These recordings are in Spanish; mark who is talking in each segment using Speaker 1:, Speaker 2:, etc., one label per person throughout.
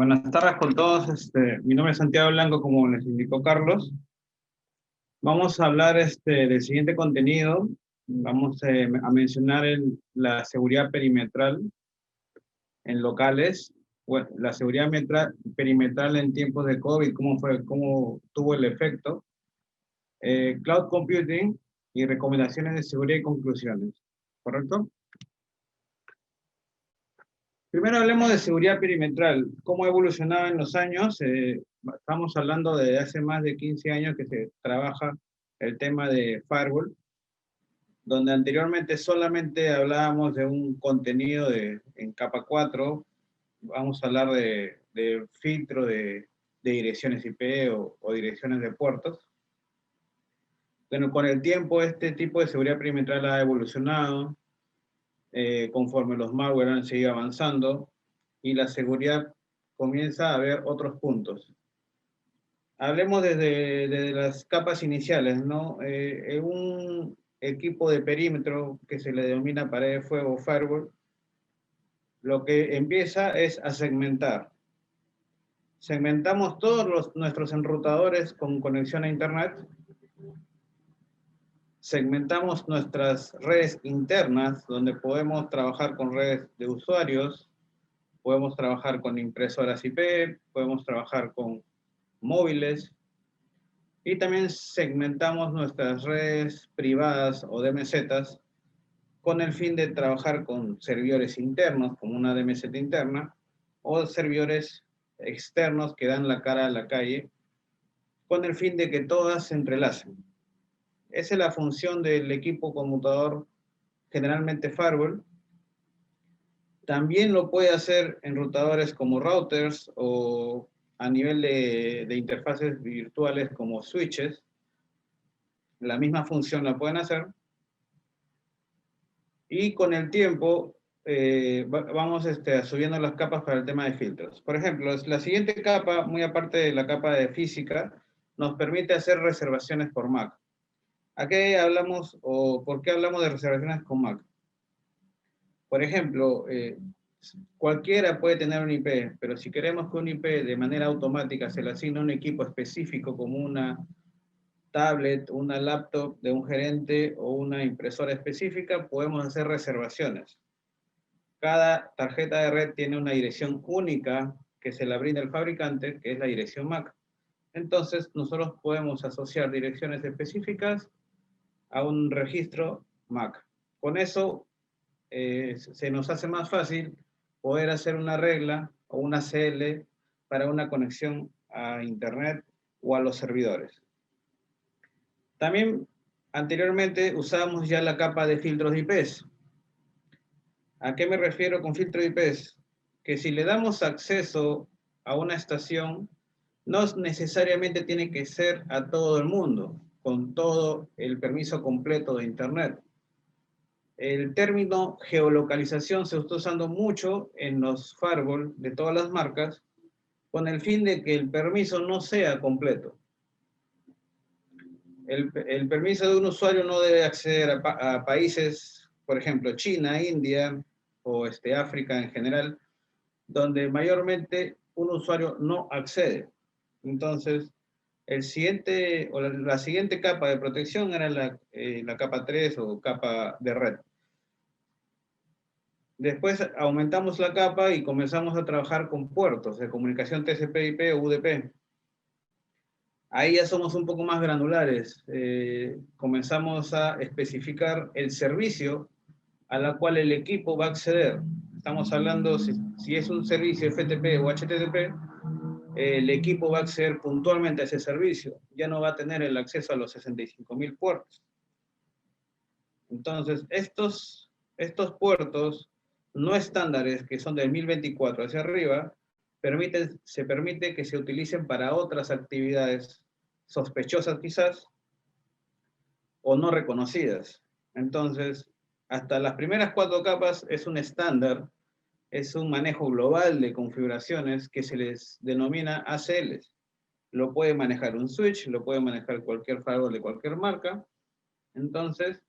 Speaker 1: Buenas tardes con todos. Mi nombre es Santiago Blanco, como les indicó Carlos. Vamos a hablar del siguiente contenido. Vamos a mencionar la seguridad perimetral en locales. Bueno, la seguridad perimetral en tiempos de COVID, cómo tuvo el efecto. Cloud computing y recomendaciones de seguridad y conclusiones. ¿Correcto? Primero hablemos de seguridad perimetral. ¿Cómo ha evolucionado en los años? Estamos hablando de hace más de 15 años que se trabaja el tema de firewall, donde anteriormente solamente hablábamos de un contenido en capa 4. Vamos a hablar de filtro de direcciones IP o direcciones de puertos. Bueno, con el tiempo este tipo de seguridad perimetral ha evolucionado conforme los malware han seguido avanzando y la seguridad comienza a ver otros puntos. Hablemos desde las capas iniciales, ¿no? Un equipo de perímetro que se le denomina pared de fuego, firewall, lo que empieza es a segmentar. Segmentamos todos nuestros enrutadores con conexión a Internet. Segmentamos nuestras redes internas, donde podemos trabajar con redes de usuarios, podemos trabajar con impresoras IP, podemos trabajar con móviles, y también segmentamos nuestras redes privadas o DMZs con el fin de trabajar con servidores internos, como una DMZ interna, o servidores externos que dan la cara a la calle, con el fin de que todas se entrelacen. Esa es la función del equipo conmutador, generalmente firewall. También lo puede hacer enrutadores como routers o a nivel de interfaces virtuales como switches. La misma función la pueden hacer. Y con el tiempo vamos subiendo las capas para el tema de filtros. Por ejemplo, la siguiente capa, muy aparte de la capa de física, nos permite hacer reservaciones por MAC. ¿A qué hablamos o por qué hablamos de reservaciones con MAC? Por ejemplo, cualquiera puede tener un IP, pero si queremos que un IP de manera automática se le asigne a un equipo específico como una tablet, una laptop de un gerente o una impresora específica, podemos hacer reservaciones. Cada tarjeta de red tiene una dirección única que se la brinda el fabricante, que es la dirección MAC. Entonces, nosotros podemos asociar direcciones específicas a un registro MAC. Con eso, se nos hace más fácil poder hacer una regla o una CL para una conexión a Internet o a los servidores. También anteriormente usábamos ya la capa de filtros de IPs. ¿A qué me refiero con filtro de IPs? Que si le damos acceso a una estación, no necesariamente tiene que ser a todo el mundo, con todo el permiso completo de Internet. El término geolocalización se está usando mucho en los firewall de todas las marcas, con el fin de que el permiso no sea completo. El permiso de un usuario no debe acceder a países, por ejemplo, China, India o África en general, donde mayormente un usuario no accede. Entonces, la siguiente capa de protección era la capa 3 o capa de red. Después aumentamos la capa y comenzamos a trabajar con puertos de comunicación TCP/IP o UDP. Ahí ya somos un poco más granulares. Comenzamos a especificar el servicio a la cual el equipo va a acceder. Estamos hablando, si es un servicio FTP o HTTP, el equipo va a acceder puntualmente a ese servicio. Ya no va a tener el acceso a los 65.000 puertos. Entonces, estos puertos no estándares, que son del 1024 hacia arriba, se permite que se utilicen para otras actividades sospechosas quizás, o no reconocidas. Entonces, hasta las primeras 4 capas es un estándar, es un manejo global de configuraciones que se les denomina ACLs. Lo puede manejar un switch, lo puede manejar cualquier firewall de cualquier marca. Entonces,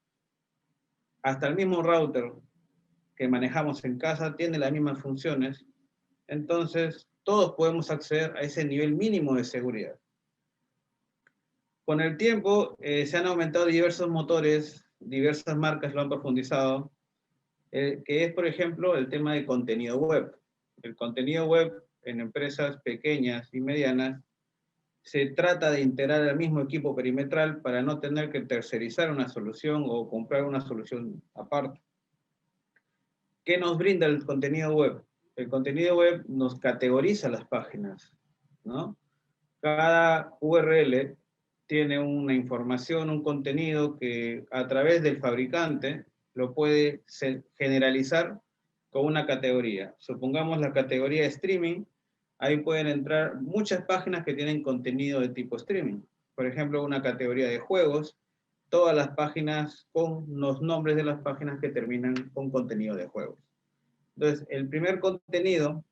Speaker 1: hasta el mismo router que manejamos en casa tiene las mismas funciones. Entonces, todos podemos acceder a ese nivel mínimo de seguridad. Con el tiempo se han aumentado diversos motores, diversas marcas lo han profundizado, que es, por ejemplo, el tema de contenido web. El contenido web en empresas pequeñas y medianas se trata de integrar al mismo equipo perimetral para no tener que tercerizar una solución o comprar una solución aparte. ¿Qué nos brinda el contenido web? El contenido web nos categoriza las páginas, ¿no? Cada URL tiene una información, un contenido que a través del fabricante lo puede generalizar con una categoría. Supongamos la categoría de streaming, ahí pueden entrar muchas páginas que tienen contenido de tipo streaming. Por ejemplo, una categoría de juegos, todas las páginas con los nombres de las páginas que terminan con contenido de juegos. Entonces, el primer contenido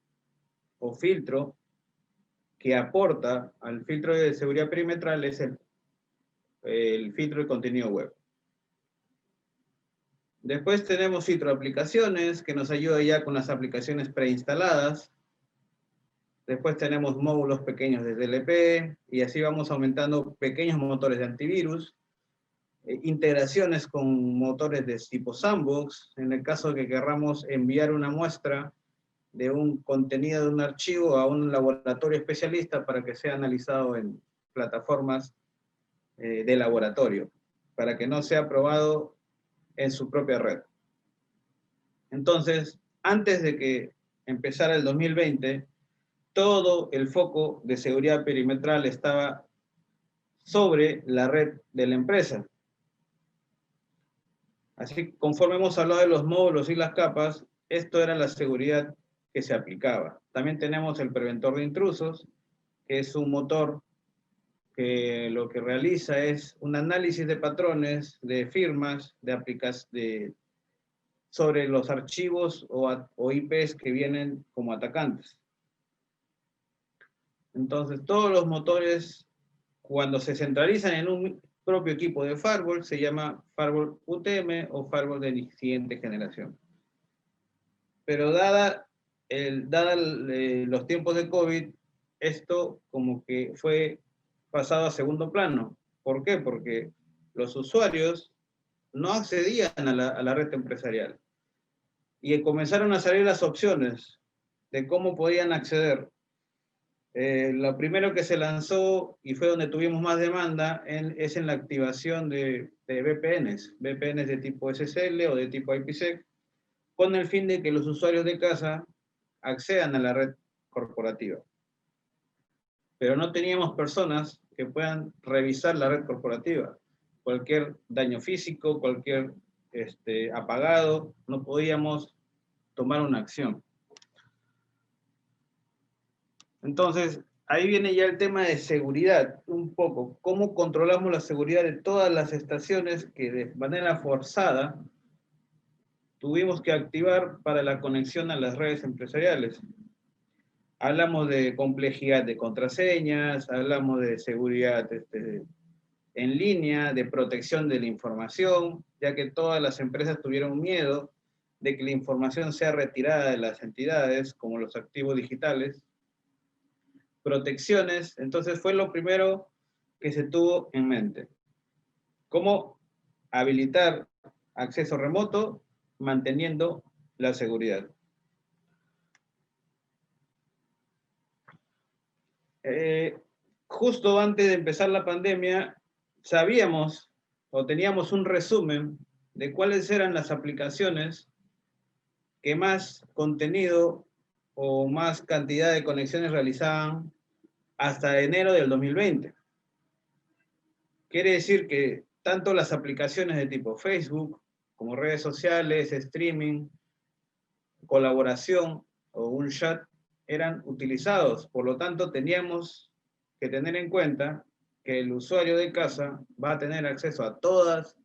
Speaker 1: o filtro que aporta al filtro de seguridad perimetral es el filtro de contenido web. Después tenemos filtro de aplicaciones, que nos ayuda ya con las aplicaciones preinstaladas. Después tenemos módulos pequeños de DLP, y así vamos aumentando pequeños motores de antivirus. Integraciones con motores de tipo sandbox, en el caso de que querramos enviar una muestra de un contenido de un archivo a un laboratorio especialista para que sea analizado en plataformas de laboratorio, para que no sea probado en su propia red. Entonces, antes de que empezara el 2020, todo el foco de seguridad perimetral estaba sobre la red de la empresa. Así, conforme hemos hablado de los módulos y las capas, esto era la seguridad que se aplicaba. También tenemos el preventor de intrusos, que es un motor que lo que realiza es un análisis de patrones, de firmas, sobre los archivos o IPs que vienen como atacantes. Entonces, todos los motores, cuando se centralizan en un propio equipo de firewall, se llama firewall UTM o firewall de siguiente generación. Pero dada los tiempos de COVID, esto como que fue pasado a segundo plano. ¿Por qué? Porque los usuarios no accedían a la red empresarial. Y comenzaron a salir las opciones de cómo podían acceder. Lo primero que se lanzó, y fue donde tuvimos más demanda, es en la activación de VPNs de tipo SSL o de tipo IPsec, con el fin de que los usuarios de casa accedan a la red corporativa. Pero no teníamos personas que puedan revisar la red corporativa. Cualquier daño físico, cualquier apagado, no podíamos tomar una acción. Entonces, ahí viene ya el tema de seguridad, un poco. ¿Cómo controlamos la seguridad de todas las estaciones que de manera forzada tuvimos que activar para la conexión a las redes empresariales? Hablamos de complejidad de contraseñas, hablamos de seguridad en línea, de protección de la información, ya que todas las empresas tuvieron miedo de que la información sea retirada de las entidades, como los activos digitales. Protecciones, entonces fue lo primero que se tuvo en mente. ¿Cómo habilitar acceso remoto manteniendo la seguridad? Justo antes de empezar la pandemia, sabíamos o teníamos un resumen de cuáles eran las aplicaciones que más contenido o más cantidad de conexiones realizaban hasta enero del 2020. Quiere decir que tanto las aplicaciones de tipo Facebook, como redes sociales, streaming, colaboración o un chat, eran utilizados. Por lo tanto, teníamos que tener en cuenta que el usuario de casa va a tener acceso a todas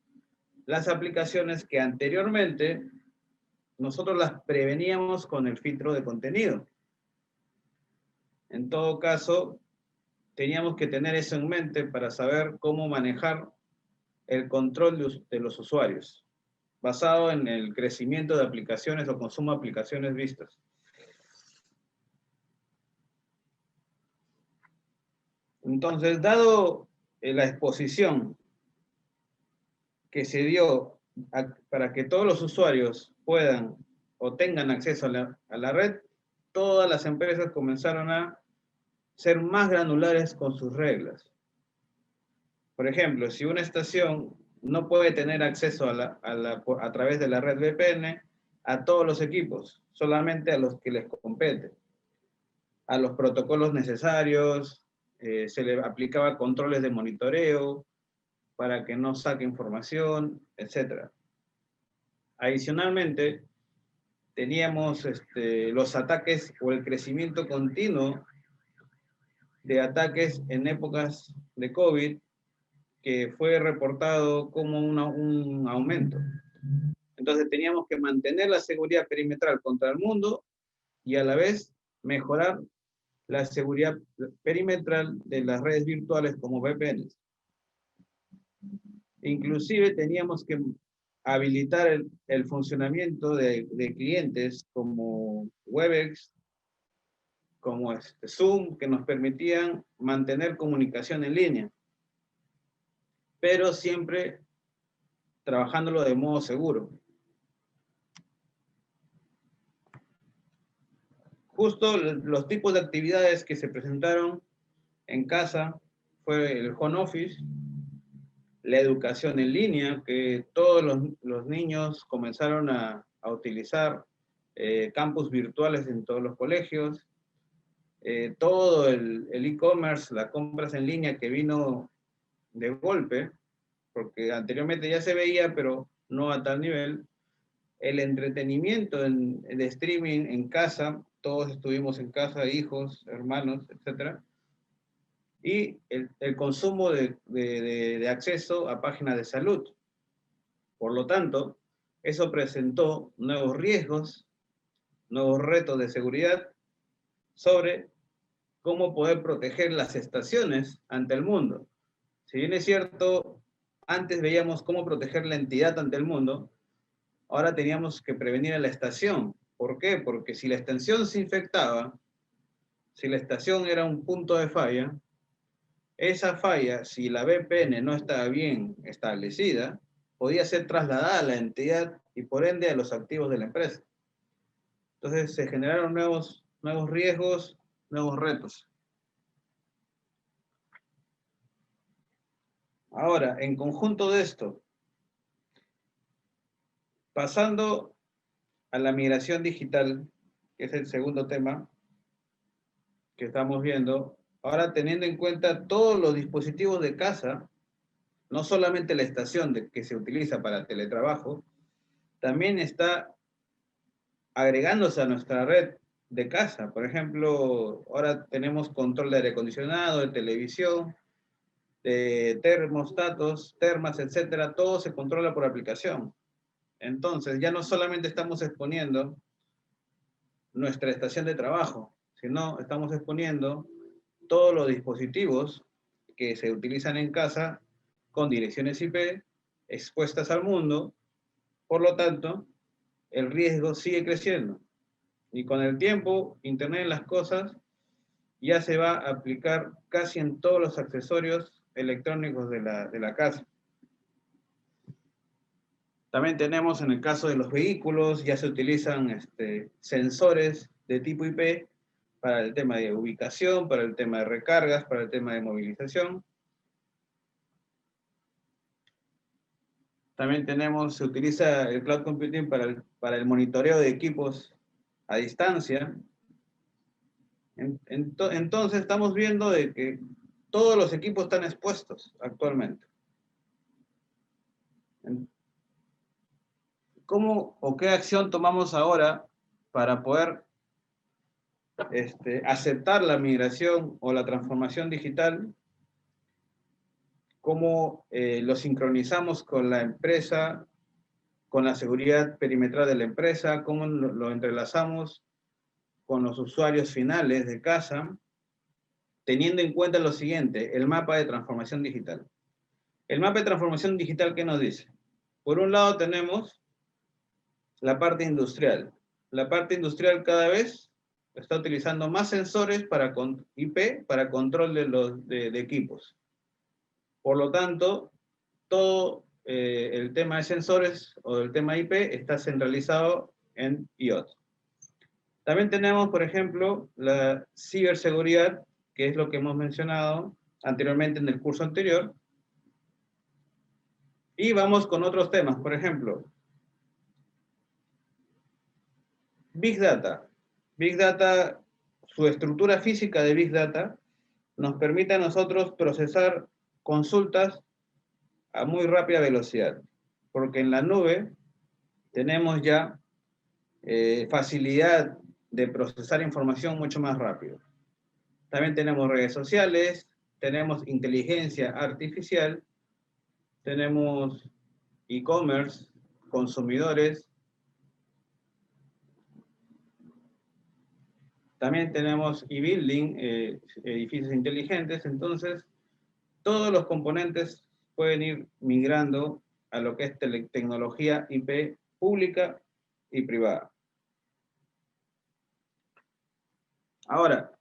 Speaker 1: las aplicaciones que anteriormente nosotros las preveníamos con el filtro de contenido. En todo caso, teníamos que tener eso en mente para saber cómo manejar el control de los usuarios, basado en el crecimiento de aplicaciones o consumo de aplicaciones vistas. Entonces, dado la exposición que se dio para que todos los usuarios puedan o tengan acceso a la red, todas las empresas comenzaron a ser más granulares con sus reglas. Por ejemplo, si una estación no puede tener acceso a través de la red VPN a todos los equipos, solamente a los que les compete, a los protocolos necesarios, se le aplicaba controles de monitoreo para que no saque información, etc. Adicionalmente, teníamos los ataques o el crecimiento continuo de ataques en épocas de COVID, que fue reportado como un aumento. Entonces teníamos que mantener la seguridad perimetral contra el mundo y a la vez mejorar la seguridad perimetral de las redes virtuales como VPNs. Inclusive teníamos que habilitar el funcionamiento de clientes como Webex, como Zoom, que nos permitían mantener comunicación en línea, pero siempre trabajándolo de modo seguro. Justo los tipos de actividades que se presentaron en casa fue el home office, la educación en línea, que todos los niños comenzaron a utilizar campus virtuales en todos los colegios, todo el e-commerce, las compras en línea que vino de golpe, porque anteriormente ya se veía, pero no a tal nivel. El entretenimiento de streaming en casa, todos estuvimos en casa, hijos, hermanos, etc. Y el consumo de acceso a páginas de salud. Por lo tanto, eso presentó nuevos riesgos, nuevos retos de seguridad sobre cómo poder proteger las estaciones ante el mundo. Si bien es cierto, antes veíamos cómo proteger la entidad ante el mundo, ahora teníamos que prevenir a la estación. ¿Por qué? Porque si la estación se infectaba, si la estación era un punto de falla, esa falla, si la VPN no estaba bien establecida, podía ser trasladada a la entidad y por ende a los activos de la empresa. Entonces se generaron nuevos riesgos, nuevos retos. Ahora, en conjunto de esto, pasando a la migración digital, que es el segundo tema que estamos viendo, ahora teniendo en cuenta todos los dispositivos de casa, no solamente la estación que se utiliza para teletrabajo, también está agregándose a nuestra red de casa. Por ejemplo, ahora tenemos control de aire acondicionado, de televisión, de termostatos, termas, etcétera. Todo se controla por aplicación. Entonces, ya no solamente estamos exponiendo nuestra estación de trabajo, sino estamos exponiendo todos los dispositivos que se utilizan en casa con direcciones IP expuestas al mundo. Por lo tanto, el riesgo sigue creciendo. Y con el tiempo, Internet de las Cosas ya se va a aplicar casi en todos los accesorios electrónicos de la casa. También tenemos en el caso de los vehículos, ya se utilizan sensores de tipo IP para el tema de ubicación, para el tema de recargas, para el tema de movilización. También se utiliza el cloud computing para el monitoreo de equipos a distancia. Entonces estamos viendo de que todos los equipos están expuestos actualmente. ¿Cómo o qué acción tomamos ahora para poder aceptar la migración o la transformación digital? ¿Cómo lo sincronizamos con la empresa, con la seguridad perimetral de la empresa? ¿Cómo lo entrelazamos con los usuarios finales de casa? Teniendo en cuenta lo siguiente, el mapa de transformación digital. El mapa de transformación digital, ¿qué nos dice? Por un lado tenemos la parte industrial. La parte industrial cada vez está utilizando más sensores para IP para control de equipos. Por lo tanto, todo el tema de sensores o el tema IP está centralizado en IoT. También tenemos, por ejemplo, la ciberseguridad, que es lo que hemos mencionado anteriormente en el curso anterior. Y vamos con otros temas, por ejemplo, Big Data. Big Data, su estructura física de Big Data nos permite a nosotros procesar consultas a muy rápida velocidad, porque en la nube tenemos ya facilidad de procesar información mucho más rápido. También tenemos redes sociales, tenemos inteligencia artificial, tenemos e-commerce, consumidores, también tenemos e-building, edificios inteligentes. Entonces todos los componentes pueden ir migrando a lo que es tecnología IP pública y privada. Ahora,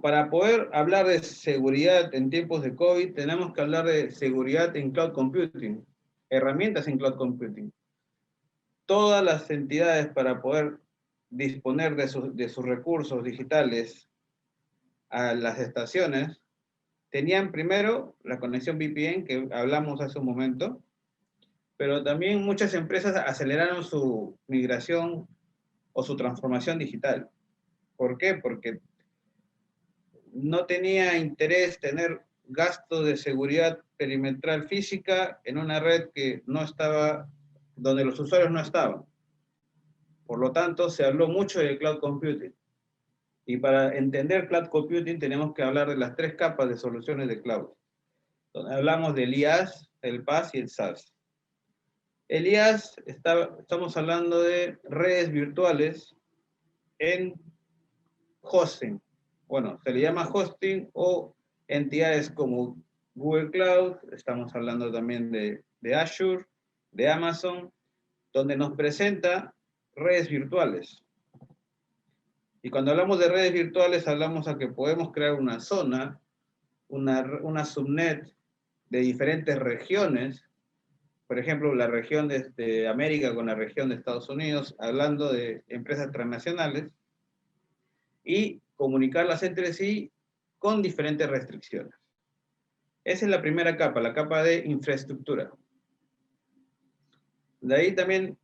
Speaker 1: para poder hablar de seguridad en tiempos de COVID, tenemos que hablar de seguridad en cloud computing, herramientas en cloud computing. Todas las entidades, para poder disponer de sus recursos digitales a las estaciones, tenían primero la conexión VPN, que hablamos hace un momento, pero también muchas empresas aceleraron su migración o su transformación digital. ¿Por qué? Porque no tenía interés tener gastos de seguridad perimetral física en una red que no estaba, donde los usuarios no estaban. Por lo tanto, se habló mucho de cloud computing. Y para entender cloud computing tenemos que hablar de las tres capas de soluciones de cloud. Donde hablamos del IaaS, el PaaS y el SaaS. El IaaS, estamos hablando de redes virtuales en hosting. Bueno, se le llama hosting o entidades como Google Cloud, estamos hablando también de Azure, de Amazon, donde nos presenta redes virtuales. Y cuando hablamos de redes virtuales, hablamos a que podemos crear una zona, una subnet de diferentes regiones, por ejemplo, la región de América con la región de Estados Unidos, hablando de empresas transnacionales, y comunicarlas entre sí con diferentes restricciones. Esa es la primera capa, la capa de infraestructura. De ahí también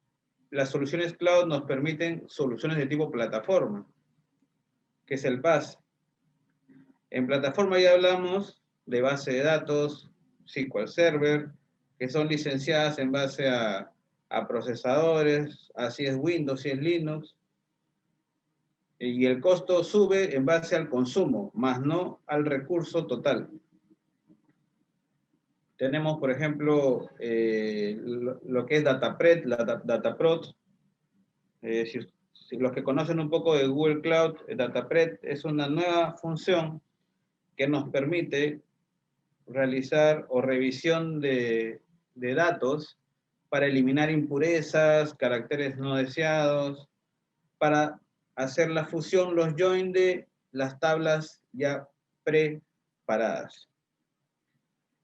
Speaker 1: las soluciones cloud nos permiten soluciones de tipo plataforma, que es el PaaS. En plataforma ya hablamos de base de datos, SQL Server, que son licenciadas en base a procesadores, así es Windows, si es Linux, y el costo sube en base al consumo, más no al recurso total. Tenemos, por ejemplo, lo que es Dataprev, Dataprot. Si los que conocen un poco de Google Cloud, Dataprev es una nueva función que nos permite realizar o revisión de datos para eliminar impurezas, caracteres no deseados, para hacer la fusión, los join de las tablas ya preparadas.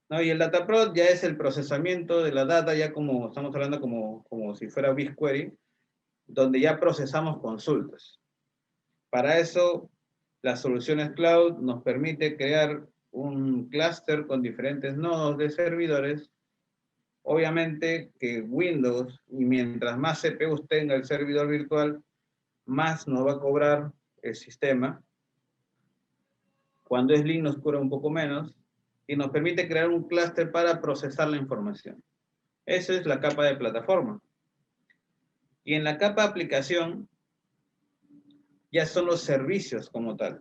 Speaker 1: ¿No? Y el Dataprot ya es el procesamiento de la data, ya como estamos hablando como si fuera BigQuery, donde ya procesamos consultas. Para eso, las soluciones cloud nos permite crear un clúster con diferentes nodos de servidores. Obviamente que Windows, y mientras más CPUs tenga el servidor virtual, más nos va a cobrar el sistema. Cuando es Linux cobra un poco menos y nos permite crear un clúster para procesar la información. Esa es la capa de plataforma. Y en la capa de aplicación ya son los servicios como tal.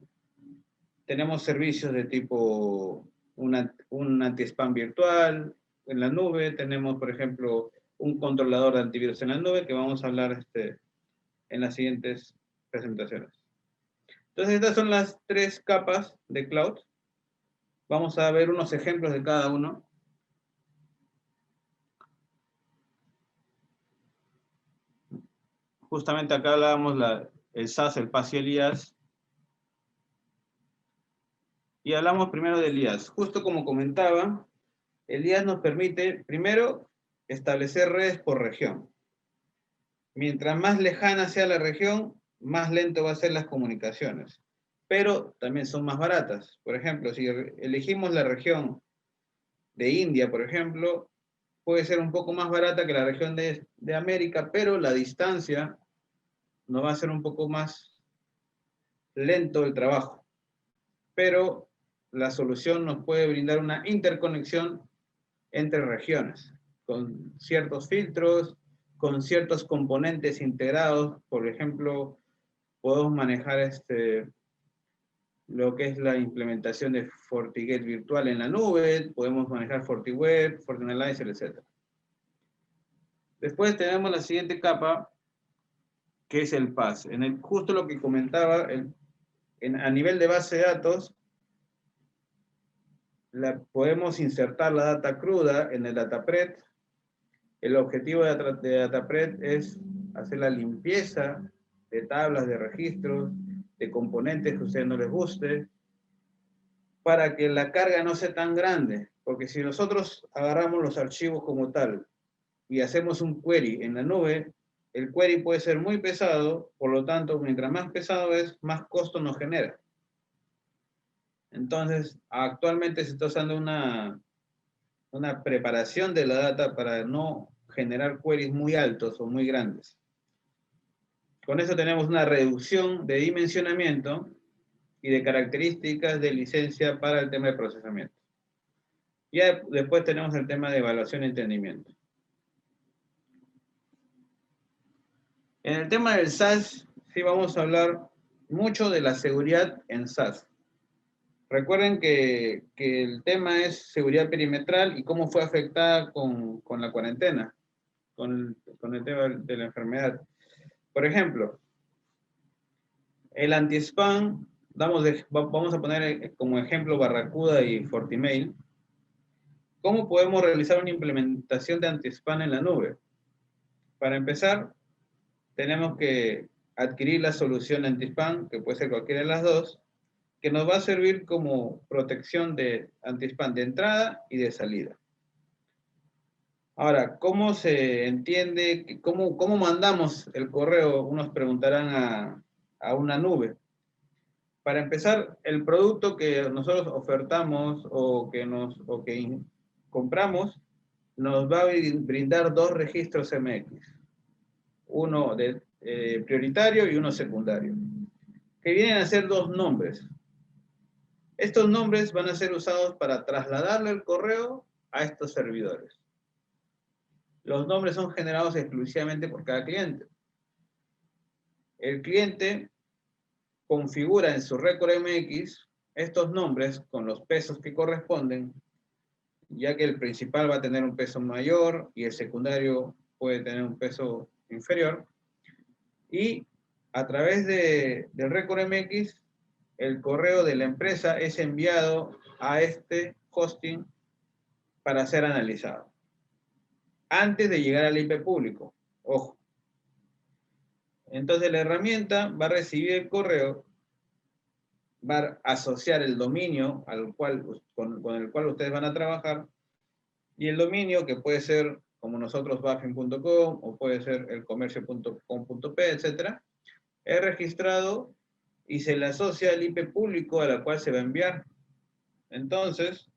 Speaker 1: Tenemos servicios de tipo un anti-spam virtual en la nube. Tenemos, por ejemplo, un controlador de antivirus en la nube que vamos a hablar en las siguientes presentaciones. Entonces, estas son las tres capas de cloud. Vamos a ver unos ejemplos de cada uno. Justamente acá hablábamos el SAS, el PAS y el IaaS. Y hablamos primero del IaaS. Justo como comentaba, el IaaS nos permite, primero, establecer redes por región. Mientras más lejana sea la región, más lento va a ser las comunicaciones. Pero también son más baratas. Por ejemplo, si elegimos la región de India, por ejemplo, puede ser un poco más barata que la región de América, pero la distancia nos va a ser un poco más lento el trabajo. Pero la solución nos puede brindar una interconexión entre regiones, con ciertos filtros, con ciertos componentes integrados. Por ejemplo, podemos manejar lo que es la implementación de FortiGate virtual en la nube, podemos manejar FortiWeb, FortiAnalyzer, etc. Después tenemos la siguiente capa, que es el PaaS. Justo lo que comentaba, a nivel de base de datos, podemos insertar la data cruda en el Datapred. El objetivo de Datapred es hacer la limpieza de tablas, de registros, de componentes que a ustedes no les guste, para que la carga no sea tan grande. Porque si nosotros agarramos los archivos como tal y hacemos un query en la nube, el query puede ser muy pesado, por lo tanto, mientras más pesado es, más costo nos genera. Entonces, actualmente se está usando una preparación de la data para no generar queries muy altos o muy grandes. Con eso tenemos una reducción de dimensionamiento y de características de licencia para el tema de procesamiento. Ya después tenemos el tema de evaluación y entendimiento. En el tema del SaaS, sí vamos a hablar mucho de la seguridad en SaaS. Recuerden que el tema es seguridad perimetral y cómo fue afectada con la cuarentena, con el tema de la enfermedad. Por ejemplo, el anti-spam, vamos a poner como ejemplo Barracuda y Fortimail. ¿Cómo podemos realizar una implementación de anti-spam en la nube? Para empezar, tenemos que adquirir la solución anti-spam, que puede ser cualquiera de las dos, que nos va a servir como protección de anti-spam de entrada y de salida. Ahora, ¿cómo se entiende, cómo mandamos el correo? Unos preguntarán a una nube. Para empezar, el producto que nosotros ofertamos o que compramos nos va a brindar dos registros MX. Uno prioritario y uno secundario, que vienen a ser dos nombres. Estos nombres van a ser usados para trasladarle el correo a estos servidores. Los nombres son generados exclusivamente por cada cliente. El cliente configura en su récord MX estos nombres con los pesos que corresponden, ya que el principal va a tener un peso mayor y el secundario puede tener un peso inferior. Y a través del récord MX, el correo de la empresa es enviado a este hosting para ser analizado, antes de llegar al IP público. Ojo. Entonces la herramienta va a recibir el correo, va a asociar el dominio con el cual ustedes van a trabajar, y el dominio, que puede ser como nosotros bafin.com o puede ser elcomercio.com.p, etc., es registrado y se le asocia al IP público a la cual se va a enviar. Entonces,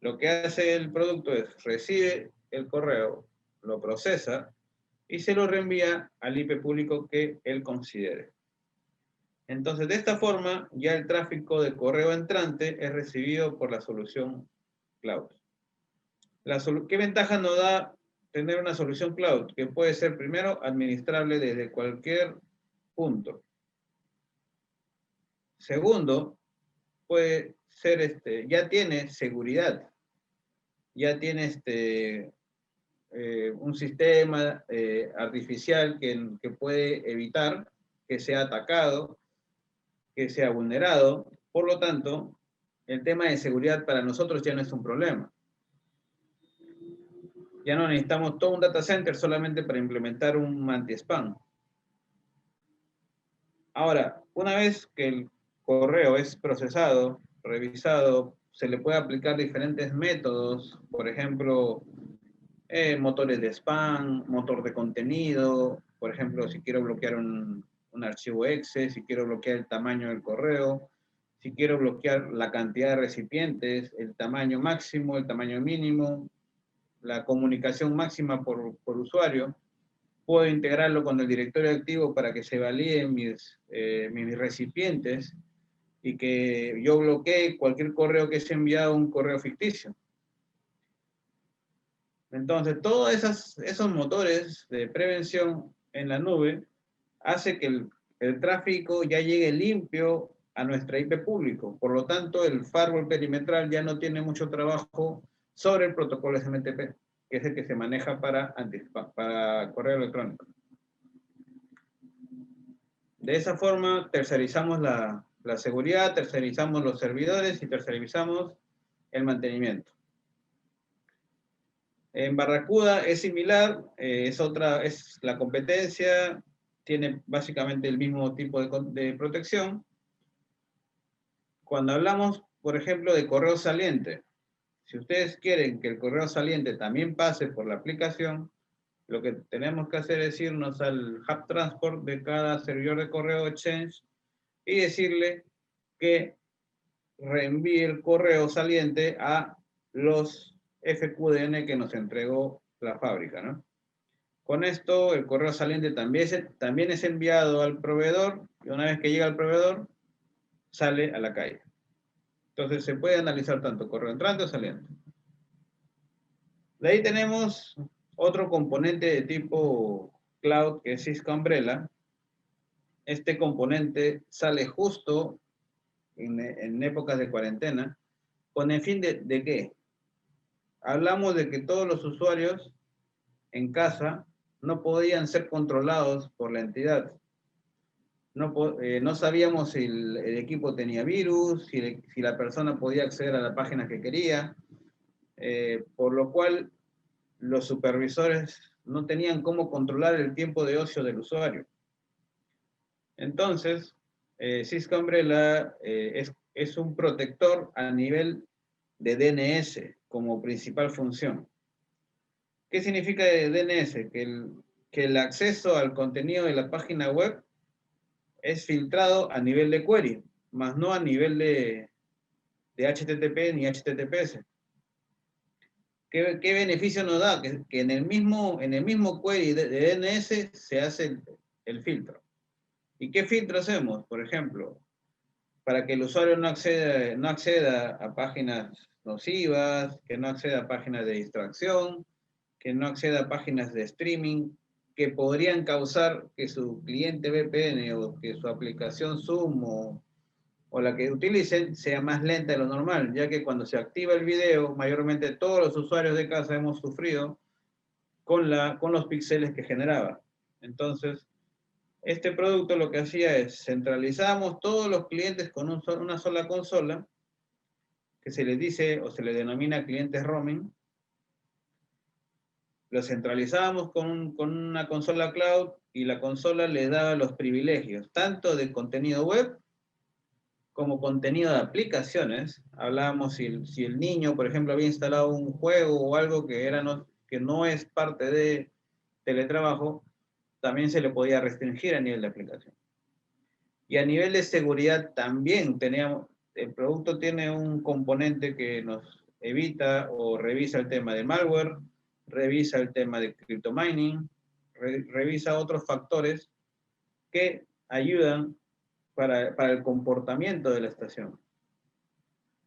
Speaker 1: lo que hace el producto es recibe el correo, lo procesa y se lo reenvía al IP público que él considere. Entonces, de esta forma, ya el tráfico de correo entrante es recibido por la solución cloud. ¿Qué ventaja nos da tener una solución cloud? Que puede ser, primero, administrable desde cualquier punto. Segundo, puede ser, ya tiene seguridad. Ya tiene un sistema artificial que puede evitar que sea atacado, que sea vulnerado. Por lo tanto, el tema de seguridad para nosotros ya no es un problema. Ya no necesitamos todo un data center solamente para implementar un anti-spam. Ahora, una vez que el correo es procesado, revisado, se le puede aplicar diferentes métodos, por ejemplo, motores de spam, motor de contenido, por ejemplo, si quiero bloquear un archivo exe, si quiero bloquear el tamaño del correo, si quiero bloquear la cantidad de recipientes, el tamaño máximo, el tamaño mínimo, la comunicación máxima por usuario, puedo integrarlo con el directorio activo para que se validen mis recipientes y que yo bloquee cualquier correo que sea enviado a un correo ficticio. Entonces, todos esos motores de prevención en la nube hace que el tráfico ya llegue limpio a nuestra IP público. Por lo tanto, el firewall perimetral ya no tiene mucho trabajo sobre el protocolo SMTP, que es el que se maneja para correo electrónico. De esa forma, tercerizamos la seguridad, tercerizamos los servidores y tercerizamos el mantenimiento. En Barracuda es similar, es la competencia, tiene básicamente el mismo tipo de protección. Cuando hablamos, por ejemplo, de correo saliente, si ustedes quieren que el correo saliente también pase por la aplicación, lo que tenemos que hacer es irnos al hub transport de cada servidor de correo Exchange y decirle que reenvíe el correo saliente a los FQDN que nos entregó la fábrica, ¿no? Con esto, el correo saliente también es enviado al proveedor y una vez que llega al proveedor, sale a la calle. Entonces, se puede analizar tanto correo entrante o saliente. De ahí tenemos otro componente de tipo cloud que es Cisco Umbrella. Este componente sale justo en épocas de cuarentena. ¿Con el fin de qué? Hablamos de que todos los usuarios en casa no podían ser controlados por la entidad. No sabíamos si el equipo tenía virus, si la persona podía acceder a la página que quería, por lo cual los supervisores no tenían cómo controlar el tiempo de ocio del usuario. Entonces, Cisco Umbrella es un protector a nivel de DNS como principal función. ¿Qué significa DNS? Que el acceso al contenido de la página web es filtrado a nivel de query, más no a nivel de HTTP ni HTTPS. ¿Qué beneficio nos da? Que en el mismo query de DNS se hace el filtro. ¿Y qué filtro hacemos? Por ejemplo, para que el usuario no acceda a páginas nocivas, que no acceda a páginas de distracción, que no acceda a páginas de streaming, que podrían causar que su cliente VPN o que su aplicación Zoom o la que utilicen sea más lenta de lo normal, ya que cuando se activa el video, mayormente todos los usuarios de casa hemos sufrido con los píxeles que generaba. Entonces, este producto lo que hacía es centralizamos todos los clientes con una sola consola, que se les dice o se le denomina clientes roaming. Lo centralizábamos con una consola cloud y la consola le daba los privilegios, tanto de contenido web como contenido de aplicaciones. Hablábamos si el niño, por ejemplo, había instalado un juego o algo que no es parte de teletrabajo, también se le podía restringir a nivel de aplicación. Y a nivel de seguridad también el producto tiene un componente que nos evita o revisa el tema de malware, revisa el tema de cryptomining, revisa otros factores que ayudan para el comportamiento de la estación.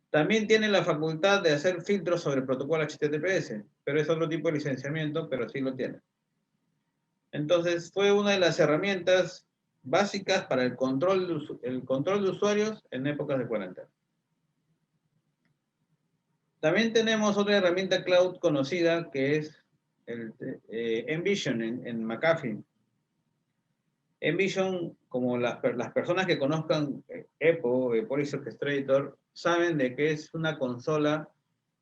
Speaker 1: También tiene la facultad de hacer filtros sobre el protocolo HTTPS, pero es otro tipo de licenciamiento, pero sí lo tiene. Entonces, fue una de las herramientas básicas para el control de usuarios en épocas de cuarentena. También tenemos otra herramienta cloud conocida que es el Envision en McAfee. Envision, como las personas que conozcan EPO, Policy Orchestrator, saben de que es una consola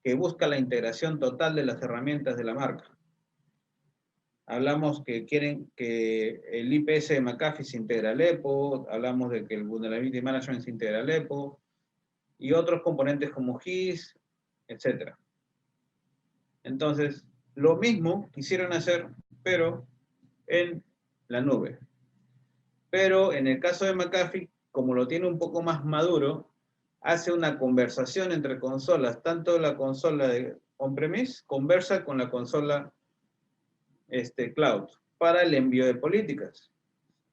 Speaker 1: que busca la integración total de las herramientas de la marca. Hablamos que quieren que el IPS de McAfee se integre al EPO, hablamos de que el Vulnerability Management se integra al EPO, y otros componentes como GIS, etc. Entonces, lo mismo quisieron hacer, pero en la nube. Pero en el caso de McAfee, como lo tiene un poco más maduro, hace una conversación entre consolas, tanto la consola de on-premise conversa con la consola cloud para el envío de políticas.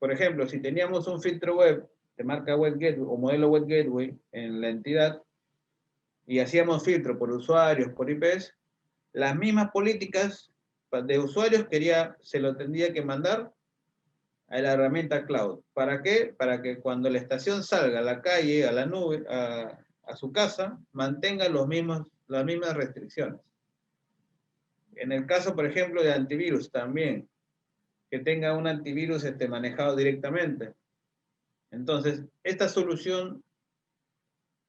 Speaker 1: Por ejemplo, si teníamos un filtro web de marca Web Gateway o modelo Web Gateway en la entidad y hacíamos filtro por usuarios, por IPs, las mismas políticas de usuarios se lo tendría que mandar a la herramienta cloud. ¿Para qué? Para que cuando la estación salga a la calle, a la nube, a su casa, mantenga las mismas restricciones. En el caso, por ejemplo, de antivirus también, que tenga un antivirus manejado directamente. Entonces, esta solución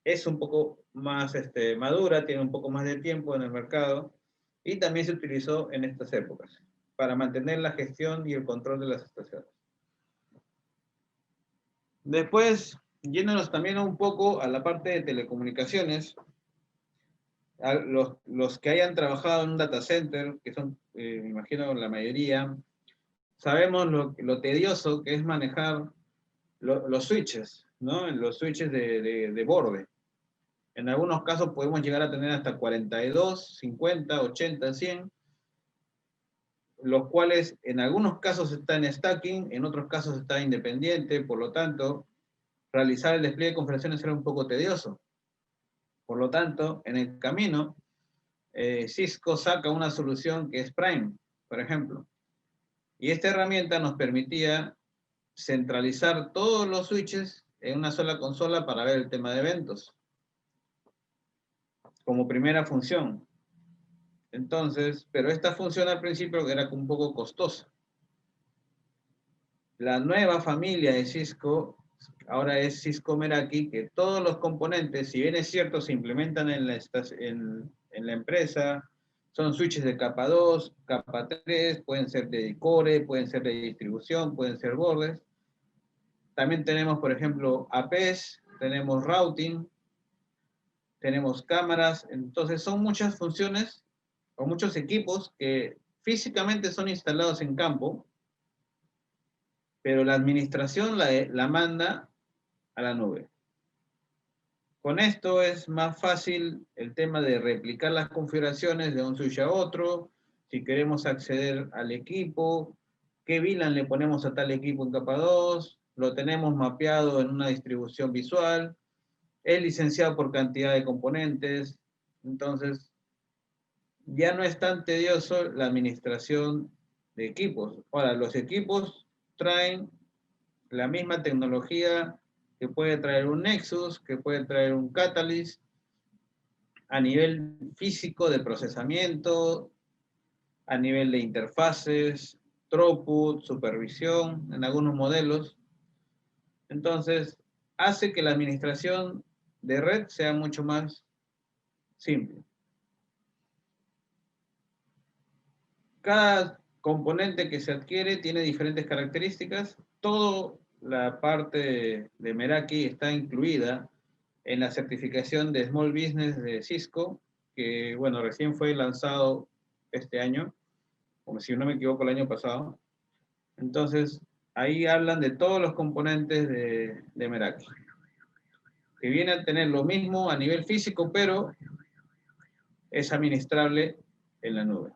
Speaker 1: es un poco más madura, tiene un poco más de tiempo en el mercado y también se utilizó en estas épocas para mantener la gestión y el control de las estaciones. Después, yéndonos también un poco a la parte de telecomunicaciones, los que hayan trabajado en un data center, que son, me imagino, la mayoría, sabemos lo tedioso que es manejar los switches, ¿no? Los switches de borde. En algunos casos podemos llegar a tener hasta 42, 50, 80, 100, los cuales en algunos casos están en stacking, en otros casos está independiente, por lo tanto, realizar el despliegue de configuraciones era un poco tedioso. Por lo tanto, en el camino, Cisco saca una solución que es Prime, por ejemplo. Y esta herramienta nos permitía centralizar todos los switches en una sola consola para ver el tema de eventos, como primera función. Entonces, pero esta función al principio era un poco costosa. La nueva familia de Cisco ahora es Cisco Meraki, que todos los componentes, si bien es cierto, se implementan en la empresa, son switches de capa 2, capa 3, pueden ser de core, pueden ser de distribución, pueden ser bordes. También tenemos, por ejemplo, APs, tenemos routing, tenemos cámaras, entonces son muchas funciones o muchos equipos que físicamente son instalados en campo, pero la administración la manda a la nube. Con esto es más fácil el tema de replicar las configuraciones de un switch a otro, si queremos acceder al equipo, qué VLAN le ponemos a tal equipo en capa 2, lo tenemos mapeado en una distribución visual, es licenciado por cantidad de componentes, entonces ya no es tan tedioso la administración de equipos. Ahora, los equipos traen la misma tecnología que puede traer un Nexus, que puede traer un Catalyst, a nivel físico de procesamiento, a nivel de interfaces, throughput, supervisión, en algunos modelos. Entonces, hace que la administración de red sea mucho más simple. Cada componente que se adquiere tiene diferentes características. Toda la parte de Meraki está incluida en la certificación de Small Business de Cisco, que, bueno, recién fue lanzado este año, como si no me equivoco, el año pasado. Entonces, ahí hablan de todos los componentes de Meraki, que viene a tener lo mismo a nivel físico, pero es administrable en la nube.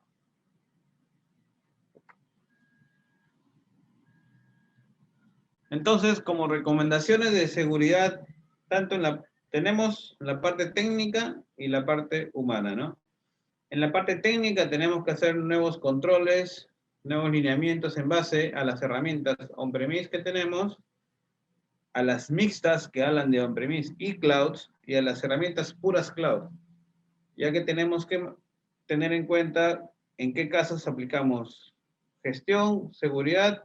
Speaker 1: Entonces, como recomendaciones de seguridad, tenemos la parte técnica y la parte humana, ¿no? En la parte técnica tenemos que hacer nuevos controles, nuevos lineamientos en base a las herramientas on-premise que tenemos, a las mixtas que hablan de on-premise y clouds, y a las herramientas puras cloud, ya que tenemos que tener en cuenta en qué casos aplicamos gestión, seguridad,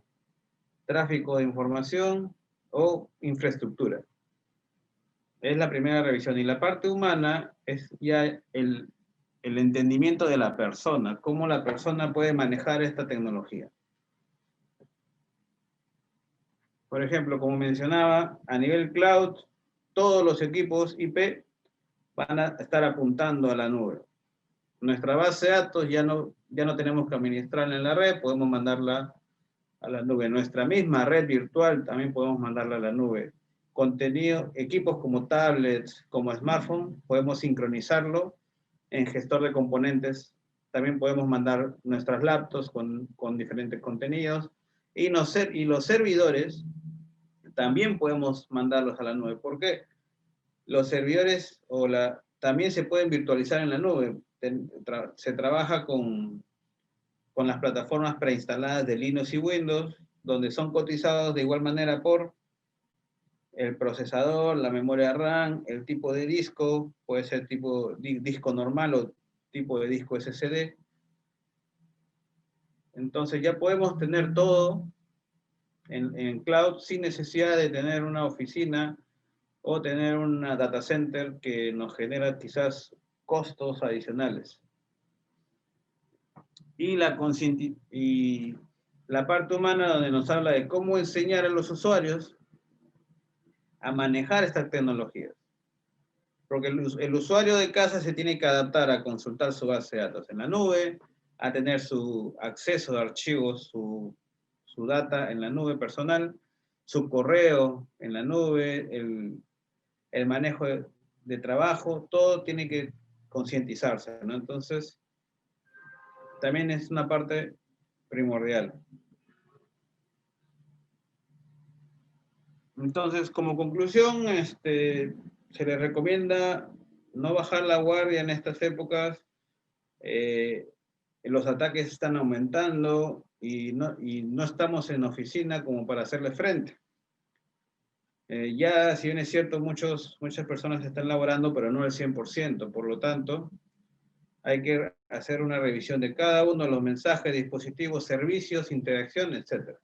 Speaker 1: tráfico de información o infraestructura. Es la primera revisión. Y la parte humana es ya el el entendimiento de la persona, cómo la persona puede manejar esta tecnología. Por ejemplo, como mencionaba, a nivel cloud, todos los equipos IP van a estar apuntando a la nube. Nuestra base de datos ya no tenemos que administrarla en la red, podemos mandarla a la nube. Nuestra misma red virtual también podemos mandarla a la nube. Contenido, equipos como tablets, como smartphone, podemos sincronizarlo en gestor de componentes. También podemos mandar nuestras laptops con diferentes contenidos. Y los servidores también podemos mandarlos a la nube. ¿Por qué? Los servidores también se pueden virtualizar en la nube. Se trabaja con las plataformas preinstaladas de Linux y Windows, donde son cotizados de igual manera por el procesador, la memoria RAM, el tipo de disco, puede ser tipo disco normal o tipo de disco SSD. Entonces ya podemos tener todo en cloud sin necesidad de tener una oficina o tener una data center que nos genera quizás costos adicionales. Y la parte humana, donde nos habla de cómo enseñar a los usuarios a manejar estas tecnologías. Porque el usuario de casa se tiene que adaptar a consultar su base de datos en la nube, a tener su acceso de archivos, su data en la nube personal, su correo en la nube, el manejo de trabajo, todo tiene que concientizarse, ¿no? Entonces, también es una parte primordial. Entonces, como conclusión, se le recomienda no bajar la guardia en estas épocas. Los ataques están aumentando y no estamos en oficina como para hacerle frente. Ya, si bien es cierto, muchas personas están laborando, pero no el 100%. Por lo tanto, hay que hacer una revisión de cada uno de los mensajes, dispositivos, servicios, interacciones, etc.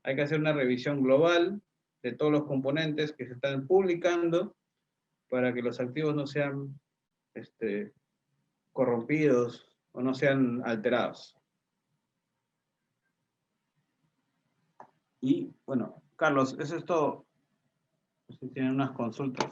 Speaker 1: Hay que hacer una revisión global de todos los componentes que se están publicando para que los activos no sean corrompidos o no sean alterados. Y bueno, Carlos, eso es todo. Si tienen unas consultas.